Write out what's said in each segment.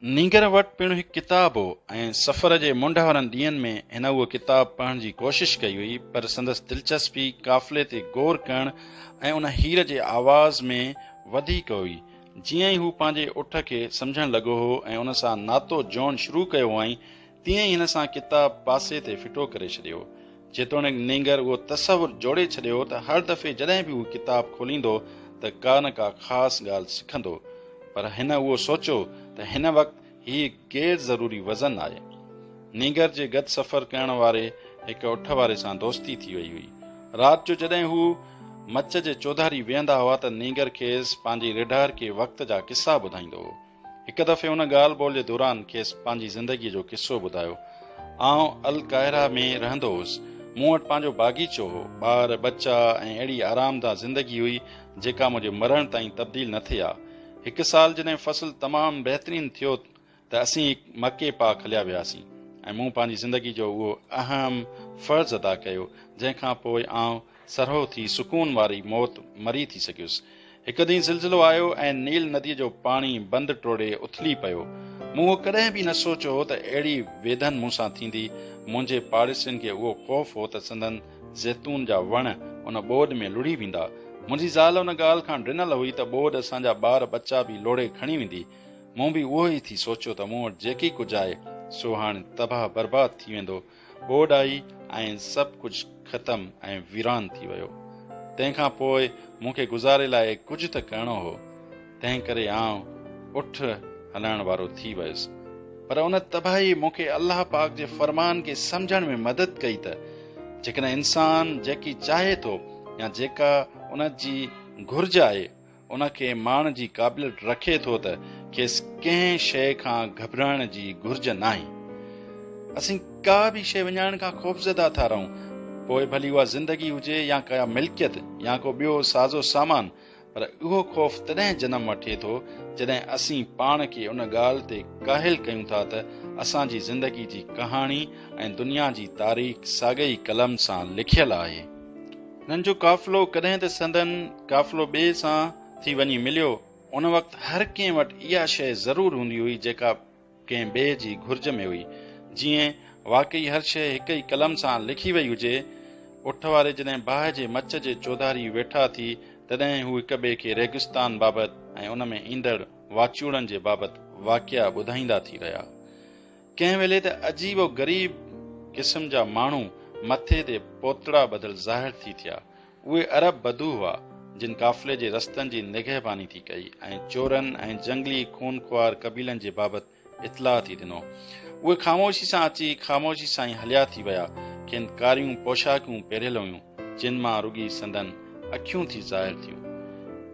नींगर वटि पिणु हिकु किताबु हो ऐं सफ़र जे मुंड वारनि ॾींहंनि में हिन उहो किताबु पढ़ण जी कोशिशि कई हुई, पर संदसि दिलचस्पी काफ़िले ते गौर करण ऐं उन हीर जे आवाज़ में वधीक हुई। जीअं ई हू पंहिंजे उठ खे सम्झण लॻो हो ऐं उन सां नातो जोड़ण शुरू कयो हुअईं, तीअं ई हिन सां किताबु पासे ते फिटो करे छॾियो। जेतोणीकि नींगर उहो तसवुरु जोड़े छॾियो त हर दफ़े जॾहिं बि हू किताबु खोलींदो त का न का ख़ासि ॻाल्हि सिखंदो, पर हिन उहो सोचियो त हिन वक़्तु हीउ गैर ज़रूरी वज़न आहे। नींगर जे गॾु सफ़र करण वारे हिकु उठ वारे सां दोस्ती थी वई हुई। राति जो जॾहिं हू मच जे चौधारी वेहंदा हुआ त नींगर खेसि पंहिंजी रिढार खे वक़्त जा किस्सा ॿुधाईंदो हो। हिकु दफ़े हुन ॻाल्हि ॿोल जे दौरान खेसि पंहिंजी ज़िंदगीअ जो किस्सो ॿुधायो। आउं अल काहिरा में रहंदो हुउसि। मूं वटि पंहिंजो बाग़ीचो हो, ॿार बच्चा ऐं अहिड़ी आरामदाह ज़िंदगी हुई जेका मुंहिंजे मरण ताईं तब्दील न थी आहे। हिकु साल जॾहिं फ़सुलु तमामु बहितरीनु थियो त असीं मके पा खलिया वियासीं ऐं मूं पंहिंजी ज़िंदगी जो उहो अहम फ़र्ज़ु अदा कयो जंहिंखां पोइ आउं सरहो थी सुकून वारी मौत मरी थी सघियुसि। हिकु ॾींहुं ज़िलज़िलो आयो ऐं नील नदीअ जो पाणी बंदि टोड़े उथली पियो। मूं उहो कॾहिं बि न सोचियो हो त अहिड़ी वेदन मूंसां थींदी। मुंहिंजे पाड़ेसियुनि खे उहो ख़ौफ़ हो त संदन ज़ैतून जा वण उन ॿोॾि में लुड़ी वेंदा। मुंहिंजी ज़ाल उन ॻाल्हि खां ॾिनल हुई त ॿोॾि असांजा ॿार बच्चा बि लोड़े खणी वेंदी। मूं बि उहो ई थी सोचियो त मूं वटि जेकी कुझु आहे सो हाणे तबाह बर्बाद थी वेंदो। ॿोॾि आई ऐं सभु कुझु ख़तमु ऐं वीरान थी वियो। तंहिंखां पोइ मूंखे गुज़ारे लाइ कुझु त करिणो हो, तंहिं करे आउं उठ हलाइण वारो थी वियुसि। पर उन तबाही मूंखे अलाह पाक जे फ़रमान खे सम्झण में मदद कई त जेकॾहिं इंसान जेकी चाहे थो या जेका उन जी घुर्ज आहे उनखे माण जी क़ाबिलियत रखे थो त खेसि कंहिं शइ खां घबराइण जी घुर्ज नाहे। असीं का बि शइ विञाइण खां ख़ौफ़ज़दा था रहूं, पोइ भली उहा ज़िंदगी हुजे या का मिल्कियत या को ॿियो साज़ो सामान, पर उहो ख़ौफ़ तॾहिं जनम वठे थो जॾहिं असीं पाण खे उन ॻाल्हि ते काहिल कयूं था त असांजी ज़िंदगी जी कहाणी ऐं दुनिया जी तारीख़ साॻई कलम सां लिखियल आहे। हिननि जो काफ़िलो कॾहिं त संदन काफ़िलो ॿिए सां थी वञी मिलियो। उन वक़्तु हर कंहिं वटि इहा शइ ज़रूरु हूंदी हुई जेका कंहिं ॿिए जी घुर्ज में हुई। जीअं वाक़ई हर शइ हिकु ई कलम सां लिखी वई हुजे। उठ वारे जॾहिं बाहि जे मच जे चौधारी वेठा थी तॾहिं हू हिक ॿिए खे रेगिस्तान बाबति ऐं उन में ईंदड़ वाचूड़नि जे बाबति वाक़िया ॿुधाईंदा थी रहिया। कंहिं वेले त अजीब ग़रीब क़िस्म जा माण्हू मथे ते पोतड़ा बदल ज़ाहिर थी थिया। उहे अरब बदू हुआ जिन काफ़िले जे रस्तनि जी निगहबानी थी कई ऐं चोरनि ऐं जंगली खूनख्वार कबीलनि जे बाबति इतलाह थी ॾिनो। उहे ख़ामोशी सां अची ख़ामोशी सां ई हलिया थी विया। खेनि कारियूं पोशाकूं पहिरियल हुयूं जिन मां रुॻी संदन अखियूं थी ज़ाहिर थियूं।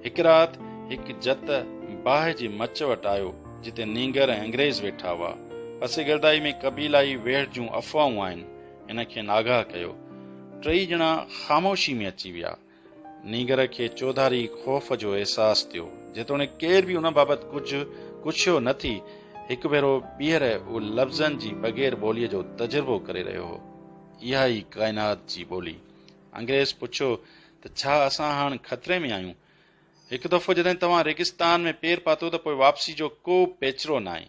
हिकु राति हिकु जत बाहि जे मच वटि आयो जिते नींगर ऐं अंग्रेज़ वेठा हुआ। पसे गिरदाई में कबीलाई वेड़ जूं अफ़वाहूं आहिनि। हिन खे आगाह कयो। टई ॼणा ख़ामोशी में अची विया। नींगर खे चौधारी ख़ौफ़ जो अहसासु थियो, जेतोणीकि केर बि उन बाबति कुझु पुछियो न थी। हिकु भेरो ॿीहर उहो लफ़्ज़नि जी बग़ैर ॿोलीअ जो तजुर्बो करे रहियो हो। इहा ई काइनात जी ॿोली। अंग्रेज़ पुछियो त छा असां हाणे ख़तरे में आहियूं? हिकु दफ़ो जॾहिं तव्हां रेगिस्तान में पेर पातो त पोइ वापसी जो को पेचरो न आहे।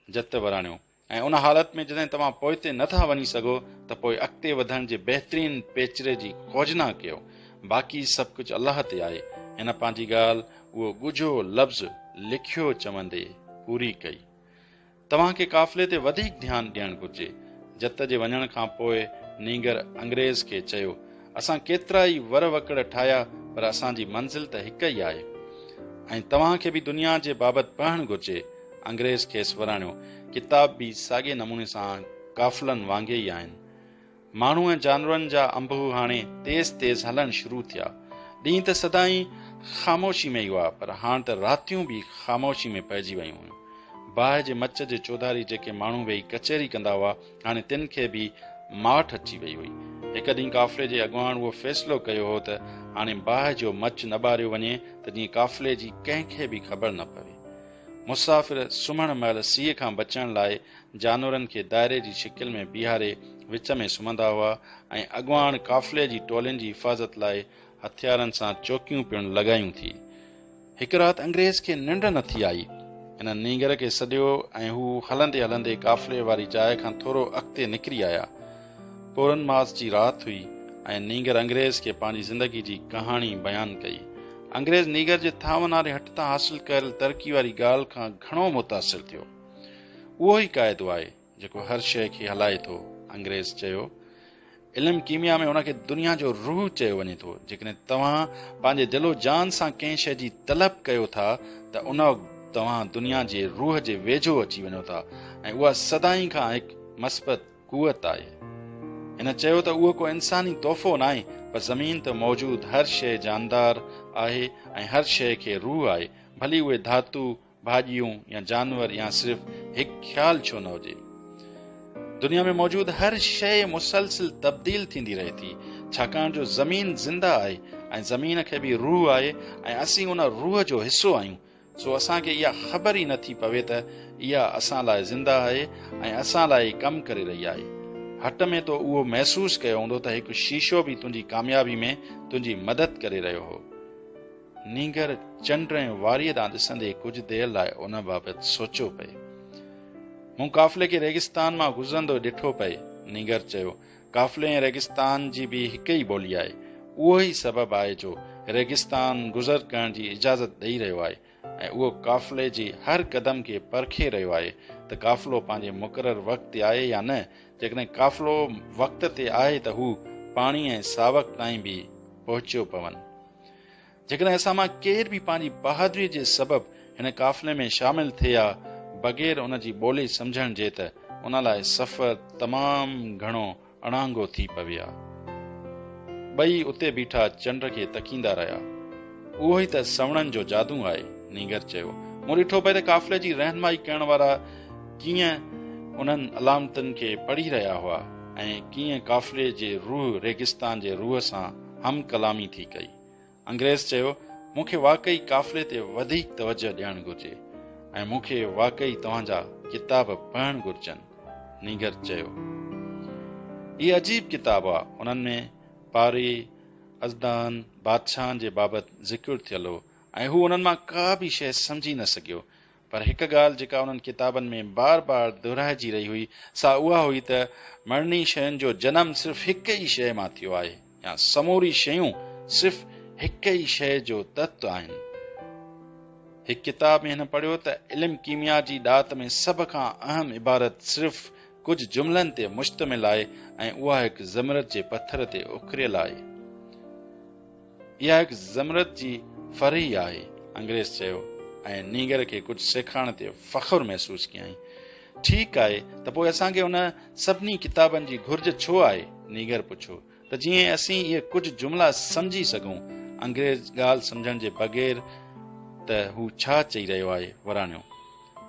जत वराणियो ऐं उन हालत में जॾहिं तव्हां पोइते नथा वञी सघो त पोइ अॻिते वधण जे बहितरीन पेचरे जी खोजना कयो। बाक़ी सभु कुझु अलाह ते आहे। हिन पंहिंजी ॻाल्हि उहो ॻुझो लफ़्ज़ लिखियो चवंदे पूरी कई। तव्हांखे काफ़िले ते वधीक ध्यानु ॾियणु घुर्जे। जत जे वञण खां पोइ नींगर अंग्रेज़ खे चयो, असां केतिरा ई वर वकड़ ठाहिया पर असांजी मंज़िल त हिकु ई आहे ऐं तव्हांखे बि दुनिया जे बाबति पढ़णु घुर्जे। अंग्रेज़ खेसि वराणियो, किताब बि साॻे नमूने सां काफ़िलनि वांगुरु ई आहिनि। माण्हू ऐं जानवरनि जा अंबु हाणे तेज़ तेज़ हलणु शुरू थिया। ॾींहं त सदाई ख़ामोशी में ई हुआ, पर हाणे त रातियूं बि ख़ामोशी में पइजी वयूं हुयूं। बाहि जे मच जे चौधारी जेके माण्हू वेही कचहरी कंदा हुआ, हाणे तिन खे बि माठ अची वई हुई। हिकु ॾींहुं काफ़िले जे अॻुवाण उहो फ़ैसिलो कयो हो त हाणे बाहि जो मच न ॿारियो वञे त जीअं काफ़िले जी कंहिंखे बि ख़बर न पवे। मुसाफ़िर सुम्हण महिल सीउ खां बचण लाइ जानवरनि खे दाइरे जी शिकिल में बीहारे विच में सुम्हंदा हुआ ऐं अॻुवाण काफ़िले जी टोलियुनि जी हिफ़ाज़त लाइ हथियारनि सां चौकियूं पिणु लॻायूं थी। हिकु राति अंग्रेज़ खे निंड नथी आई। इन नींगर खे सॾियो ऐं हू हलंदे हलंदे काफ़िले वारी जाइ खां थोरो अॻिते निकिरी आया। पोरन मास जी राति हुई ऐं नींगर अंग्रेज़ खे पंहिंजी ज़िंदगी जी कहाणी बयानु कई। अंग्रेज़ नींगर जे थांवन वारे हट तां हासिल कयल तरक़ी वारी ॻाल्हि खां घणो मुतासिर थियो। उहो ई क़ाइदो आहे जेको हर शइ खे हलाए थो, अंग्रेज़ चयो। इल्मु कीमिया में उनखे दुनिया जो रूह चयो वञे थो। जेकॾहिं तव्हां पंहिंजे दिलो जान सां कंहिं शइ जी तलब कयो था त उन तव्हां दुनिया जे रूह जे वेझो अची वञो था ऐं उहा सदाई खां हिकु मस्बत कुवत आहे। हिन चयो त उहो को इंसानी तोहफ़ो न आहे, पर ज़मीन ते मौजूद हर शइ जानदार आहे ऐं हर शइ खे रूह आहे, भली उहे धातु, भाॼियूं या जानवर या सिर्फ़ हिकु ख़्यालु छो न हुजे। दुनिया में मौजूद हर शइ मुसलसिल तब्दील थींदी रहे थी, छाकाणि जो ज़मीन ज़िंदा आहे ऐं ज़मीन खे बि रूह आहे ऐं असीं उन रूह जो हिसो आहियूं। सो असांखे इहा ख़बर ई नथी पवे त इहा असां लाइ ज़िंदा आहे ऐं असां लाइ कमु करे रही आहे। हट में तो उहो महसूसु कयो हूंदो त हिकु शीशो बि तुंहिंजी कामयाबी में तुंहिंजी मदद करे रहियो हो। नींगर चंड ऐं वारीअ ॾांहुं ॾिसंदे कुझु देरि लाइ उन बाबति सोचियो पए। मूं काफ़िले खे रेगिस्तान मां गुज़रंदो ॾिठो पए, नींगर चयो। काफ़िले ऐं रेगिस्तान जी बि हिकु ई ॿोली आहे। उहो ई सबबु आहे जो रेगिस्तान गुज़र करण जी इजाज़त ॾेई रहियो आहे ऐं उहो काफ़िले जी हर क़दम खे परखे रहियो आहे त काफ़िलो पंहिंजे मुक़ररु वक़्त ते आहे या न। जेकॾहिं काफ़िलो वक़्त ते आहे त हू पाणी ऐं सावक ताईं बि पहुचियो पवनि। जेकॾहिं असां मां केर बि पंहिंजी बहादुरीअ जे सबबु हिन काफ़िले में शामिल थिए हा बग़ैर उन जी ॿोली सम्झण जे त उन लाइ सफ़र तमामु घणो अणांगो थी पवे हा। ॿई उते बीठा चंड खे तकींदा रहिया। उहो ई त सवणनि जो जादू आहे, नींगर चयो। मूं ॾिठो पए त काफ़िले जी रहनुमाई करण वारा कीअं उन्हनि अलामतुनि खे पढ़ी रहिया हुआ ऐं कीअं काफ़िले जे रूह रेगिस्तान जे रूह सां हम कलामी थी कई। अंग्रेज़ चयो, मूंखे वाकई काफ़िले ते वधीक तवजो ॾियणु घुर्जे ऐं मूंखे वाकई तव्हांजा किताब पढ़णु घुर्जनि, नींगर चयो। इहे अजीब किताब आहे। उन्हनि में पारी, अज़दान, बादशाहनि जे बाबति ज़िक्र थियल हो ऐं हू उन्हनि मां का बि शइ सम्झी न सघियो। पर हिकु ॻाल्हि जेका उन्हनि किताबनि में बार बार दुहिराइजी रही हुई सा उहा हुई त मरणी शयुनि जो जनमु सिर्फ़ु हिकु ई शइ मां थियो आहे या समूरी शयूं सिर्फ़ु हिकु ई शइ जो तत्व आहिनि। हिकु किताब में हिन पढ़ियो त इल्मु कीमिया जी ॾात में सभ खां अहम इबारत सिर्फ़ु कुझु जुमलनि ते मुश्तमिल आहे ऐं उहा हिकु ज़मरत जे पत्थर ते उखरियल आहे। इहा हिकु ज़मरत जी फरही आहे, अंग्रेज़ चयो ऐं नींगर खे कुझु सेखारण ते फ़ख़्रु महसूसु कयईं। ठीकु आहे त पोइ असांखे उन सभिनी किताबनि जी घुर्ज छो आहे, नींगर पुछो, त जीअं असीं इहे कुझु जुमला सम्झी सघूं। अंग्रेज़ ॻाल्हि सम्झण जे बग़ैर त हू छा चई रहियो आहे वराणियो।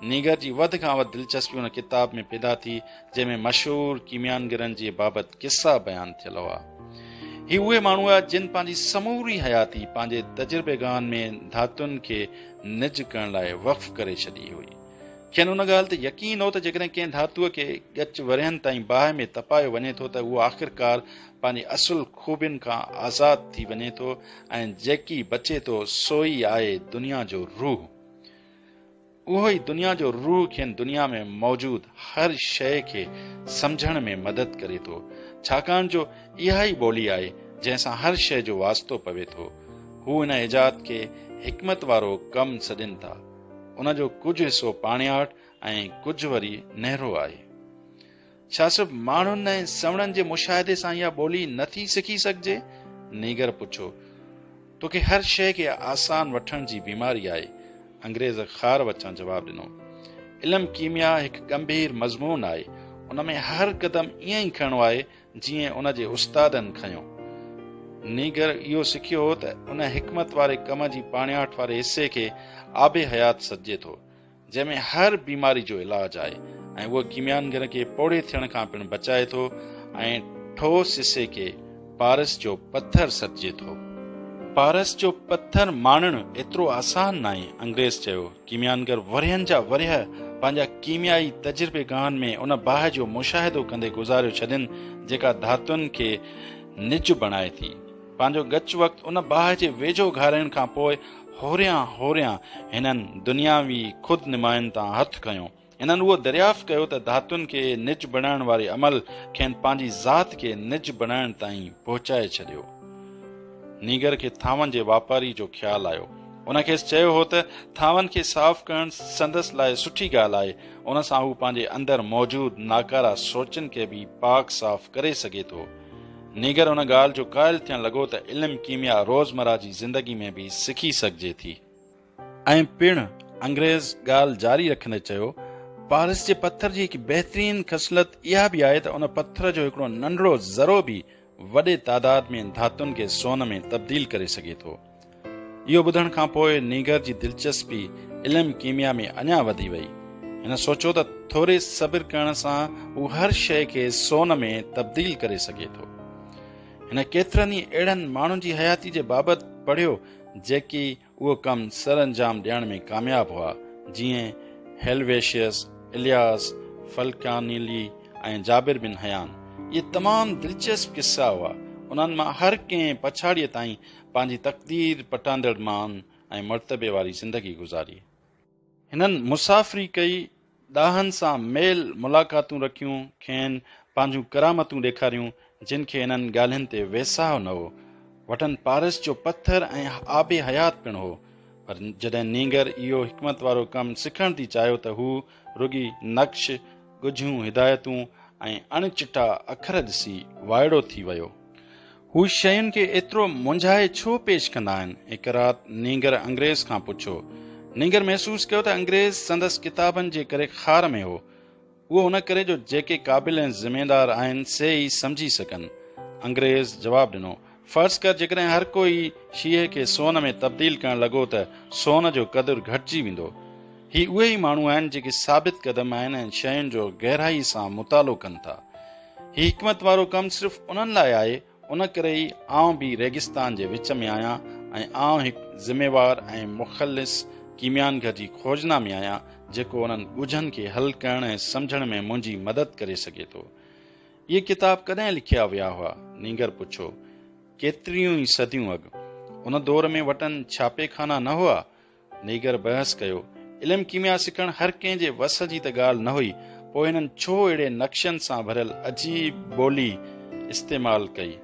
नींगर जी वधि खां वधि दिलचस्पी हुन किताब में पैदा थी जंहिंमें मशहूर कीमियानगिरनि जे बाबति किस्सा बयानु थियल हुआ। ही उहे माण्हू हुआ जिन पंहिंजी समूरी हयाती पंहिंजे तजुर्बेगान में धातुनि खे निज करण लाइ वक़्फ़ करे छॾी हुई। खेनि उन ॻाल्हि ते यकीन हो त जेकॾहिं कंहिं धातुअ खे ॻच वरियनि ताईं बाहि में तपायो वञे थो त उहो आख़िरकार पंहिंजी असुल खूबियुनि खां आज़ादु थी वञे थो ऐं जेकी बचे थो सो ई आहे दुनिया जो रूह। उहो ई दुनिया जो रूह खेनि दुनिया में मौजूद हर शइ खे सम्झण में मदद करे थो, छाकाणि जो इहा ई ॿोली आहे जंहिंसां हर शइ जो वास्तो पवे थो। हू हिन इजाद खे हिकमत वारो कमु सॾनि था। उन जो कुझु हिसो पाणियाट ऐं कुझु वरी नहरो आहे। छा सिर्फ़ु माण्हुनि ऐं सवणनि जे मुशाहिदे सां इहा ॿोली नथी सिखी सघिजे, नीगर पुछो। तोखे हर शइ खे आसान वठण जी बीमारी आहे, अंग्रेज़ ख़ार वचां जवाबु ॾिनो। इल्मु कीमिया हिकु गंभीर मज़मून आहे। उन में हर क़दम ईअं ई खणणो आहे जीअं उन जे उस्तादनि खयो। नीगर इहो सिखियो हो त उन हिकमत वारे कम जी पाणियाठ वारे हिसे खे आबे हयात सॾिजे थो, जंहिंमें हर बीमारी जो इलाजु आहे ऐं उहो कीमियानगर खे पोड़े थियण खां पिणु बचाए थो ऐं ठोस हिसे खे पारस जो पत्थर सॾिजे थो। पारस जो पत्थर माणणु एतिरो आसान न आहे, अंग्रेज़ चयो। कीमियानगर वरियनि जा वरिया पंहिंजा कीमियाई तजुर्बेगान में उन बाहि जो मुशाहिदो कंदे गुज़ारियो छॾनि जेका धातुनि खे निज बणाए थी। पंहिंजो गच वक़्तु उन बाहि जे वेझो घाराइण खां पोइ होरियां हिननि दुनियावी खुद नुमाइनि तां हथ खयो। हिननि उहो दरियाफ़्त कयो त धातुनि खे निज बणाइण वारे अमल खेनि पंहिंजी ज़ात खे निज बणाइण ताईं पहुचाए छॾियो। नीगर खे थांवनि जे वापारी जो ख़्यालु आयो। उन खेसि चयो हो त थांवनि खे साफ़ करणु संदसि लाइ सुठी ॻाल्हि आहे। उन सां हू पंहिंजे अंदरि मौजूदु नाकारा सोचनि खे बि पाक साफ़ करे सघे थो। नीगर उन ॻाल्हि जो क़ाइल थियणु लॻो त इल्मु कीमिया रोज़मर्रा जी ज़िंदगी में बि सिखी सघिजे थी। ऐं पिणु अंग्रेज़ ॻाल्हि जारी रखंदे चयो, पारस जे पत्थर जी हिकु बहितरीन ख़सलत इहा बि आहे त उन पत्थर जो हिकिड़ो नंढड़ो ज़रो बि वॾे तादाद में धातुनि खे सोन में तब्दील करे सघे थो। इहो ॿुधण खां पोइ नीगर जी दिलचस्पी इल्मु कीमिया में अञा वधी वई। हिन सोचियो त थोरे सब्र करण सां हू हर शइ खे सोन में तब्दील करे सघे थो। हिन केतिरनि ई अहिड़नि माण्हुनि जी हयाती जे बाबति पढ़ियो जेकी उहो कमु सर अंजाम ॾियण में कामयाबु हुआ, जीअं हेलवेशियस, इलियास, फल्कानीली ऐं जाबिर बिन हयान। इहे तमामु दिलचस्प किस्सा हुआ। उन्हनि मां हर कंहिं पछाड़ीअ ताईं पंहिंजी तक़दीर पटांदड़ मान ऐं मर्तबे वारी ज़िंदगी गुज़ारी। हिननि मुसाफ़िरी कई, ॾाहनि सां मेल मुलाक़ातूं रखियूं, खेनि पंहिंजूं करामतूं ॾेखारियूं जिन खे हिननि ॻाल्हियुनि ते वेसाह न हो। वटनि पारस जो पत्थर ऐं आबे हयात पिणु हो। पर जॾहिं नीगर इहो हिकमत वारो कमु सिखण थी चाहियो त हू रुगी नक्श, ॻुझियूं हिदायतूं ऐं अणचिटा अखर ॾिसी वाइड़ो थी वियो। हू शयुनि खे एतिरो मुंझाए छो पेश कंदा आहिनि? हिकु राति नीगर अंग्रेज़ खां पुछो। नीगर महसूस कयो त अंग्रेज़ संदसि किताबनि जे करे खार में हो। उहो उन करे जो जेके क़ाबिल ऐं ज़िम्मेदार आहिनि से ई सम्झी सघनि। अंग्रेज़ जवाबु ॾिनो, फर्ज़ कर जेकॾहिं हर कोई शीहे खे सोन में तब्दील करणु लॻो त सोन जो क़दुरु घटिजी वेंदो। ही उहे ई माण्हू आहिनि जेके साबित क़दम आहिनि ऐं शयुनि जो गहराई सां मुतालो कनि था। ही हिकमत वारो कमु सिर्फ़ु उन्हनि लाइ आहे। उन करे ई आउं बि रेगिस्तान जे विच में आहियां ऐं आउं हिकु ज़िम्मेवार ऐं मुख़लिस कीमियानगर जी खोजना में आहियां जेको उन्हनि ॻुझनि खे हल करण ऐं सम्झण में मुंहिंजी मदद करे सघे थो। इहे किताब कॾहिं लिखिया विया हुआ? नीगर पुछो। केतिरियूं ई सदियूं अॻु। उन दौर में वटनि छापेखाना न हुआ? नीगर बहस कयो। इल्मु कीमिया सिखणु हर कंहिं जे वस जी त ॻाल्हि न हुई। पोइ हिननि छो अहिड़े नक्शनि सां भरियल अजीब ॿोली इस्तेमालु कई?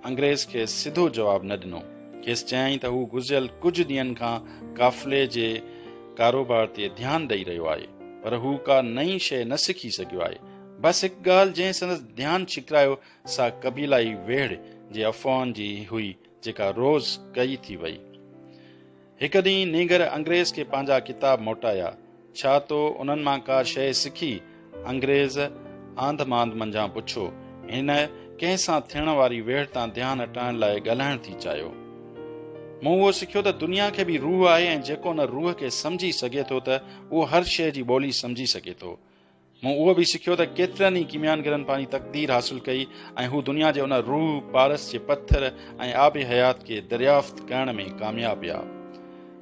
अंग्रेज़ खे सिधो जवाबु न ॾिनो। खेसि चयाईं त हू गुज़िरियल कुझु ॾींहंनि खां काफ़िले जे कारोबार ते ध्यानु ॾेई रहियो आहे, पर हू का नई शइ न सिखी सघियो आहे। बसि हिकु ॻाल्हि जंहिं संदसि ध्यानु छिकरायो सा क़बीलाई वेड़ जे अफ़वाहनि जी हुई जेका रोज़ कई थी वई। हिकु ॾींहुं नीगर अंग्रेज़ खे पंहिंजा किताब मोटाया। छा तो उन्हनि मां का शइ सिखी? अंग्रेज़ आंध मांध मंझां पुछो। हिन कंहिंसां थियण वारी वेड़ तां ध्यानु हटाइण लाइ ॻाल्हाइण थी चाहियो। मूं उहो सिखियो त दुनिया खे बि रूह आहे ऐं जेको उन रूह खे सम्झी सघे थो त उहो हर शइ जी ॿोली सम्झी सघे थो। मूं उहो बि सिखियो त केतिरनि ई कीमियानगरनि पंहिंजी तक़दीर हासिल कई ऐं हू दुनिया जे उन रूह, पारस जे पत्थर ऐं आबे हयात खे दरियाफ़्त करण में कामयाब विया।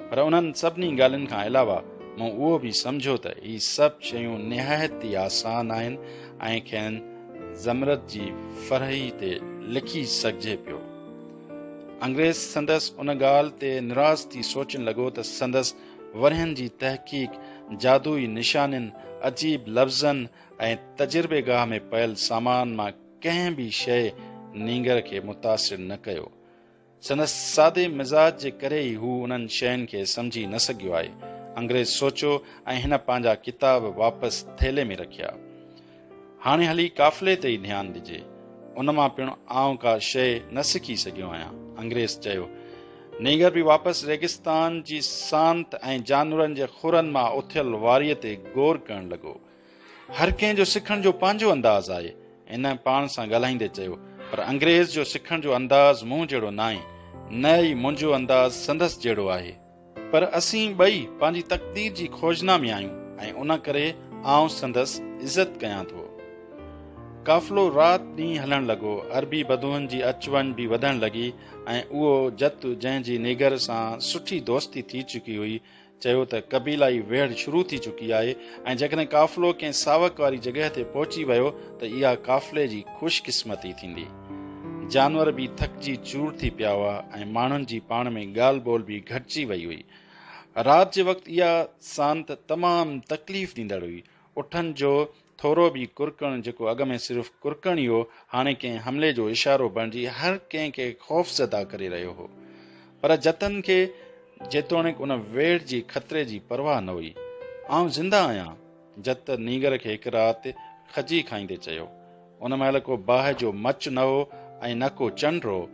पर उन्हनि सभिनी ॻाल्हियुनि खां अलावा मूं उहो बि सम्झो त ही सभु शयूं निहायत ई आसान आहिनि ऐं खेनि ज़मरत जी फरही ते लिखी सघिजे पियो। अंग्रेज़ संदसि उन ॻाल्हि ते निराज़ थी सोचणु लॻो त संदसि वरहनि जी तहक़ीक़ जादुई निशानियुनि, अजीब लफ़्ज़नि ऐं तजुर्बेगाह में पयल सामान मां कंहिं बि शइ नीगर खे मुतासिर न कयो। संदसि सादे मिज़ाज जे करे ई हू उन्हनि शयुनि खे सम्झी न सघियो आहे। अंग्रेज़ सोचियो ऐं हिन पंहिंजा किताब वापसि थेले में रखिया। हाणे हली काफ़िले ते ई ध्यानु ॾिजे। उन मां पिणु आउं का शइ न सिखी सघियो आहियां, अंग्रेज़ चयो। नीगर बि वापसि रेगिस्तान जी सांत ऐं जानवरनि जे खुरनि मां उथियल वारीअ ते गौर करणु लॻो। हर कंहिं जो सिखण जो पंहिंजो अंदाज़ आहे, हिन पाण सां ॻाल्हाईंदे चयो। पर अंग्रेज़ जो सिखण जो अंदाज़ मूं जहिड़ो न आहे, न ई मुंहिंजो अंदाज़ संदसि जहिड़ो आहे। पर असीं ॿई पंहिंजी तक़दीर जी खोजना में आहियूं ऐं उन करे आउं संदसि इज़त कयां थो। काफ़िलो राति ॾींहुं हलणु लॻो। अरबी बदूहनि जी अच वञ बि वधणु लॻी ऐं उहो जत जंहिंजी नीगर सां सुठी दोस्ती थी चुकी हुई चयो त क़बीलाई वेड़ शुरू थी चुकी आहे ऐं जेकॾहिं काफ़िलो कंहिं सावक वारी जॻह ते पहुची वियो त इहा काफ़िले जी ख़ुशकिस्मती थींदी। जानवर बि थकिजी चूर थी पिया हुआ ऐं माण्हुनि जी पाण में ॻाल्हि ॿोल बि घटिजी वई हुई। राति जे वक़्तु इहा सांत तमामु तकलीफ़ ॾींदड़ हुई। उठनि जो थोरो बि कुरकण, जेको अॻ में सिर्फ़ु कुरकण ई हो, हाणे कंहिं हमले जो इशारो बणिजी हर कंहिंखे ख़ौफ़ज़दा करे रहियो हो। पर जतन खे जेतोणीकि उन वेड़ जी ख़तरे जी परवाह न हुई। आउं ज़िंदा आहियां, जत नीगर खे हिकु राति खजी खाईंदे चयो। उन महिल को बाहि जो मच न हो ऐं न को चंड हो।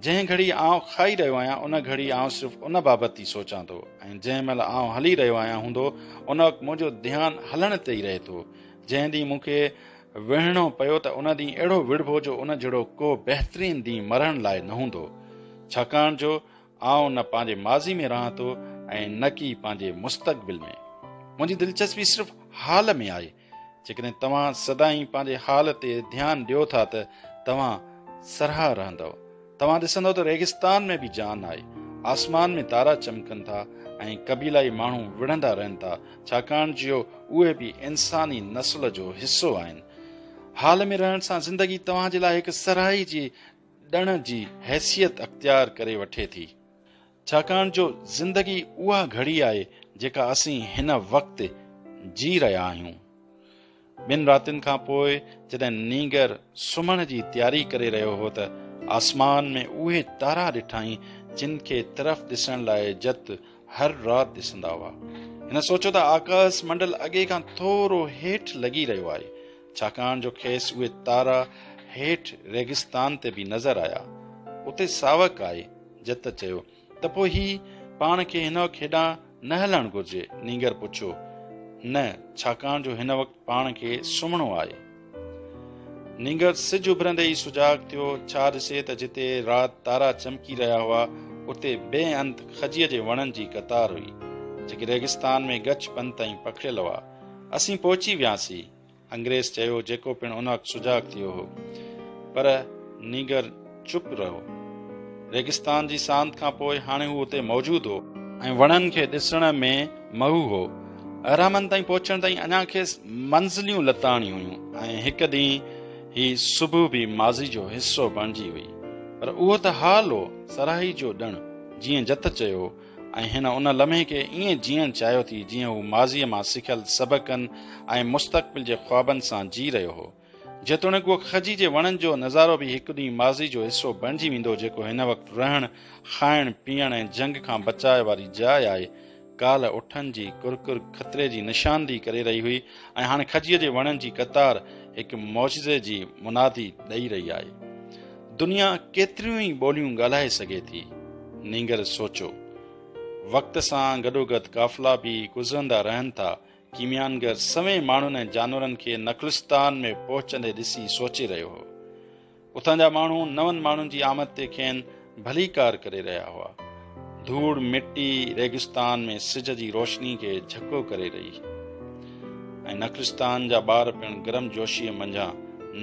जंहिं घड़ी आउं खाई रहियो आहियां उन घड़ी आउं सिर्फ़ु उन बाबति ई सोचां थो, ऐं जंहिं महिल आउं हली रहियो आहियां हूंदो उन वक़्तु मुंहिंजो ध्यानु हलण ते ई रहे थो। जंहिं ॾींहुं मूंखे विढ़णो पियो त उन ॾींहुं अहिड़ो विढ़बो जो उन जहिड़ो को बहितरीनु ॾींहुं मरण लाइ न हूंदो, छाकाणि जो आउं न पंहिंजे माज़ी में रहां थो ऐं न की पंहिंजे मुस्तक़बिल में। मुंहिंजी दिलचस्पी सिर्फ़ु हाल में आहे। जेकॾहिं तव्हां सदाईं पंहिंजे हाल ते ध्यानु ॾियो था त तव्हां सरहा रहंदव। तव्हां ॾिसंदव त रेगिस्तान में बि जान आहे, आसमान में तारा चमकनि था ऐं क़बीलाई माण्हू विढ़ंदा रहनि था, छाकाणि जो उहे बि इंसानी नस्ल जो हिसो आहिनि। हाल में रहण सां ज़िंदगी तव्हां जे लाइ हिकु सराही जी ॾण जी हैसियत अख़्तियार करे वठे थी, छाकाणि जो ज़िंदगी उहा घड़ी आहे जेका असीं हिन वक़्तु जी रहिया आहियूं। ॿिनि रातिनि खां पोइ जॾहिं नीगर सुम्हण जी तयारी करे रहियो हो त आसमान में उहे तारा ॾिठाई जिन खे तरफ़ ॾिसण लाइ जत हर राति ॾिसंदा हुआ। हिन सोचियो त आकाश मंडल अॻे खां थोरो हेठि लॻी रहियो आहे, छाकाणि जो खेसि उहे तारा हेठि रेगिस्तान ते बि नज़र आया। उते सावक आहे। जत चयो त पोइ ही पाण खे हिन वक़्तु हेॾां न हलणु घुर्जे। नीगर पुछियो, न, छाकाणि जो हिन वक़्तु पाण खे सुम्हणो आहे। नीगर सिज उभरंदे ई सुजाॻ थियो। छा ॾिसे त जिते राति तारा चमकी रहिया हुआ उते ॿिए अंत खजीअ जे वणनि जी कतार हुई, जेके रेगिस्तान में गच पन ताईं पखिड़ियल हुआ। असीं पहुची वियासीं, अंग्रेज़ चयो, जेको पिणु उन वक़्तु सुजाॻ थियो हो। पर नीगर चुप रहो। रेगिस्तान जी सांत खां पोइ हाणे हू उते मौजूदु हो ऐं वणनि खे ॾिसण में महू हो। अहरामन ताईं पहुचण ताईं अञा खेसि मंज़िलियूं लताणियूं हुयूं ऐं हिकु ॾींहुं ही सुबुह बि माज़ी जो हिसो बणिजी हुई। पर उहो त हाल हो, सराही जो ॾण, जीअं जत चयो, ऐं हिन उन लम्हे खे ईअं जीअण चाहियो थी जीअं हू माज़ीअ मां सिखियल सबक़नि ऐं मुस्तक़बिल जे ख्वाबनि सां जी रहियो हो। जेतोणीकि उहो खजी जे वणनि जो नज़ारो बि हिकु ॾींहुं माज़ी जो हिसो बणिजी वेंदो, जेको हिन वक़्तु रहण, खाइण, पीअण ऐं जंग खां बचाए वारी जाइ आहे। काल उठनि जी कुरकुर ख़तरे जी निशानदी करे रही हुई ऐं हाणे खजीअ जे वणनि जी कतार हिकु मौजिज़े जी मुनादी ॾेई रही आहे। दुनिया केतिरियूं ई ॿोलियूं ॻाल्हाए सघे थी, नीगर सोचियो। वक़्त सां गॾोगॾु काफ़िला बि गुज़रंदा रहनि था। कीमियानगर सवें माण्हुनि ऐं जानवरनि खे नखलिस्तान में पहुचंदे ॾिसी सोचे रहियो हो। उतां जा माण्हू नवनि माण्हुनि जी आमद ते खेनि भलीकार करे रहिया हुआ। धूड़ मिटी रेगिस्तान में सिज जी रोशनी खे झको करे रही ऐं नखलिस्तान जा ॿार पिणु गरम जोशीअ मंझां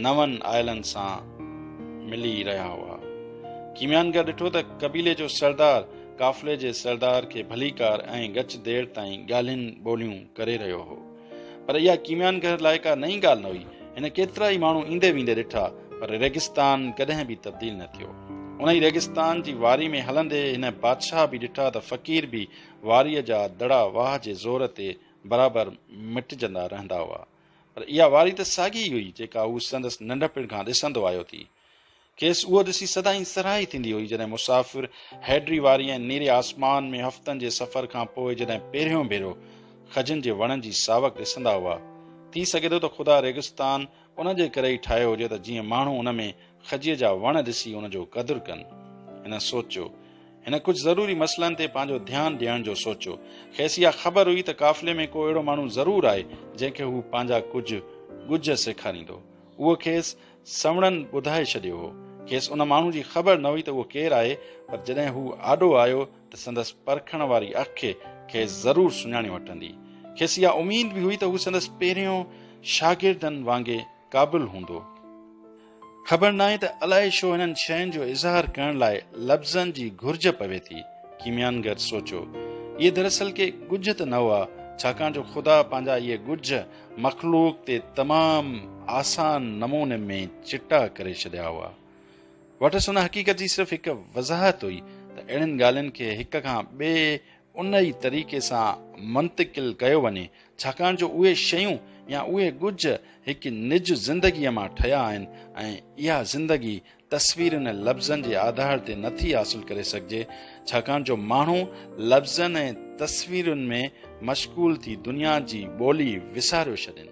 नवनि आयलनि सां मिली रहिया हुआ। कीमियानगर ॾिठो त कबीले जो सरदार काफ़िले जे सरदार खे भलीकार ऐं गच देर ताईं ॻाल्हियुनि ॿोलियूं करे रहियो हो। पर इहा कीमियानगर लाइ का नई ॻाल्हि न हुई। हिन केतिरा ई माण्हू ईंदे वेंदे ॾिठा, पर रेगिस्तान कॾहिं बि तब्दील न थियो। उन ई रेगिस्तान जी वारी में हलंदे हिन बादशाह बि ॾिठा त फ़क़ीर बि वारीअ जा दड़ा वाह जे ज़ोर ते बराबरि मिटजंदा रहंदा हुआ। पर इहा वारी त साॻी हुई जेका हू संदसि नंढपिण खां ॾिसंदो आयो थी। खेसि उहो ॾिसी सदाईं सराही थींदी हुई जॾहिं मुसाफ़िर हैड्री वारी ऐं नीरे आसमान में हफ़्तनि जे सफ़र खां पोइ जॾहिं पहिरियों भेरो खजनि जे वणनि जी सावक ॾिसंदा हुआ। थी सघे थो त ख़ुदा रेगिस्तान उन जे करे ई ठाहियो हुजे त जीअं माण्हू उन में खजीअ जा वण ॾिसी उन जो क़दुरु कनि। हिन सोचियो। हिन कुझु ज़रूरी मसइलनि ते पंहिंजो ध्यानु ॾियण जो सोचियो। खेसि इहा ख़बर हुई त काफ़िले में को अहिड़ो माण्हू ज़रूरु आहे जंहिंखे हू पंहिंजा कुझु गुज सेखारींदो। उहो खेसि सवणनि ॿुधाए छॾियो हो। खेसि उन माण्हू जी ख़बर न हुई त उहो केरु आहे, पर जॾहिं हू आॾो आयो त संदसि परखण वारी अखि खेसि ज़रूरु सुञाणे वठंदी। खेसि इहा उमेद बि हुई त हू संदसि पहिरियों शागिर्दनि वांगुरु क़ाबिल हूंदो। ख़बर न आहे त अलाए छो हिननि शयुनि जो इज़हार करण लाइ लफ़्ज़नि जी घुर्ज पवे थी। कीमियानगर सोचियो। इहे दरअसल के गुज त न हुआ, छाकाणि जो ख़ुदा पंहिंजा इहे गुज मख़लूक ते तमामु आसान नमूने में चिटा करे छॾिया हुआ। वठसि उन हक़ीक़त जी सिर्फ़ु हिकु वज़ाहत हुई त अहिड़ियुनि ॻाल्हियुनि खे हिक खां ॿिए उन ई तरीक़े सां मुंतकिल कयो वञे, छाकाणि जो उहे शयूं या उहे गुज हिकु निज ज़िंदगीअ मां ठहिया आहिनि ऐं इहा ज़िंदगी तस्वीरुनि ऐं लफ़्ज़नि जे आधार ते नथी हासिल करे सघिजे, छाकाणि जो माण्हू लफ़्ज़नि ऐं तस्वीरुनि में मशगूल थी दुनिया जी ॿोली विसारियो छॾनि।